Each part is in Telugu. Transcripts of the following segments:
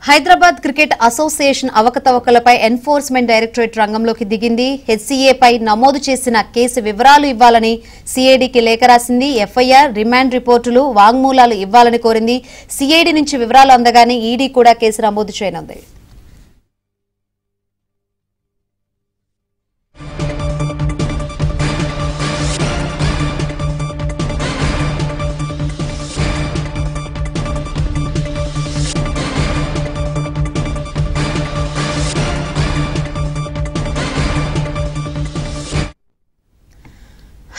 హైదరాబాద్ క్రికెట్ అసోసియేషన్ అవకతవకలపై ఎన్ఫోర్స్మెంట్ డైరెక్టరేట్ రంగంలోకి దిగింది. హెచ్సీఏపై నమోదు చేసిన కేసు వివరాలు ఇవ్వాలని సీఐడీకి లేఖ రాసింది. ఎఫ్ఐఆర్, రిమాండ్ రిపోర్టులు, వాంగ్మూలాలు ఇవ్వాలని కోరింది. సీఐడీ నుంచి వివరాలు అందగానే ఈడీ కూడా కేసు నమోదు చేయనుంది.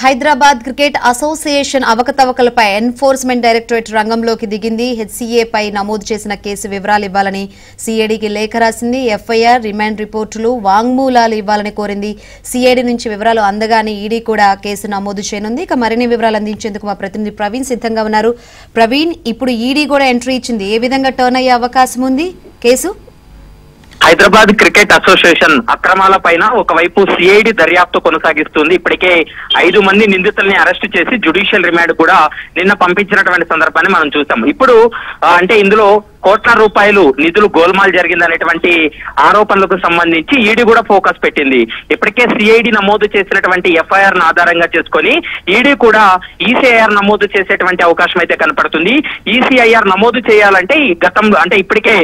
హైదరాబాద్ క్రికెట్ అసోసియేషన్ అవకతవకలపై ఎన్ఫోర్స్మెంట్ డైరెక్టరేట్ రంగంలోకి దిగింది. హెచ్సీఏపై నమోదు చేసిన కేసు వివరాలు ఇవ్వాలని సీఐడీకి లేఖ రాసింది. ఎఫ్ఐఆర్, రిమాండ్ రిపోర్టులు, వాంగ్మూలాలు ఇవ్వాలని కోరింది. సీఐడీ నుంచి వివరాలు అందగానే ఈడీ కూడా కేసు నమోదు చేయనుంది. ఇక మరిన్ని వివరాలు అందించేందుకు మా ప్రతినిధి ప్రవీణ్ సిద్ధంగా ఉన్నారు. ప్రవీణ్, ఇప్పుడు ఈడీ కూడా ఎంట్రీ ఇచ్చింది. ఏ విధంగా టర్న్ అయ్యే అవకాశం ఉంది కేసు? హైదరాబాద్ క్రికెట్ అసోసియేషన్ అక్రమాల పైన ఒకవైపు సిఐడి దర్యాప్తు కొనసాగిస్తుంది. ఇప్పటికే 5 మంది నిందితుల్ని అరెస్ట్ చేసి జ్యుడిషియల్ రిమాండ్ కూడా నిన్న పంపించినటువంటి సందర్భాన్ని మనం చూసాం. ఇప్పుడు అంటే ఇందులో కోట్ల రూపాయలు నిధులు గోల్మాల్ జరిగిందనేటువంటి ఆరోపణలకు సంబంధించి ఈడీ కూడా ఫోకస్ పెట్టింది. ఇప్పటికే సిఐడి నమోదు చేసినటువంటి ఎఫ్ఐఆర్ ను ఆధారంగా చేసుకుని ఈడీ కూడా ఈసీఐఆర్ నమోదు చేసేటువంటి అవకాశం అయితే కనపడుతుంది. ఈసీఐఆర్ నమోదు చేయాలంటే ఈ గతంలో అంటే ఇప్పటికే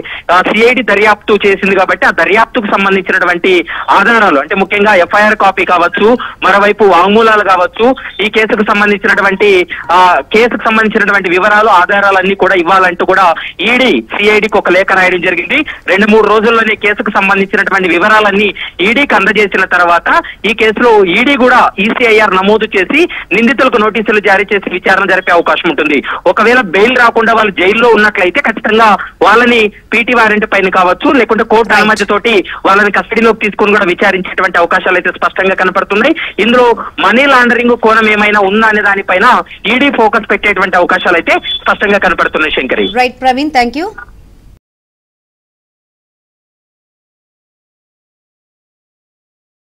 సిఐడి దర్యాప్తు చేసింది కాబట్టి ఆ దర్యాప్తుకు సంబంధించినటువంటి ఆధారాలు అంటే ముఖ్యంగా ఎఫ్ఐఆర్ కాపీ కావచ్చు, మరోవైపు వాంగ్మూలాలు కావచ్చు, ఈ కేసుకు సంబంధించినటువంటి వివరాలు, ఆధారాలన్నీ కూడా ఇవ్వాలంటూ కూడా ఈడీ సిఐడికి ఒక లేఖ రాయడం జరిగింది. 2-3 రోజుల్లోనే కేసుకు సంబంధించినటువంటి వివరాలన్నీ ఈడీకి అందజేసిన తర్వాత ఈ కేసులో ఈడీ కూడా ఈసీఐఆర్ నమోదు చేసి నిందితులకు నోటీసులు జారీ చేసి విచారణ జరిపే అవకాశం ఉంటుంది. ఒకవేళ బెయిల్ రాకుండా వాళ్ళు జైల్లో ఉన్నట్లయితే ఖచ్చితంగా వాళ్ళని పీటీ వారెంట్ పైన కావచ్చు, లేకుంటే కోర్టు అనుమతితోటి వాళ్ళని కస్టడీలోకి తీసుకుని కూడా విచారించేటువంటి అవకాశాలు అయితే స్పష్టంగా కనపడుతున్నాయి. ఇందులో మనీ లాండరింగ్ కోణం ఏమైనా ఉందా అనే దానిపైన ఈడీ ఫోకస్ పెట్టేటువంటి అవకాశాలు అయితే స్పష్టంగా కనపడుతున్నాయి. Shankari. Right Praveen, thank you.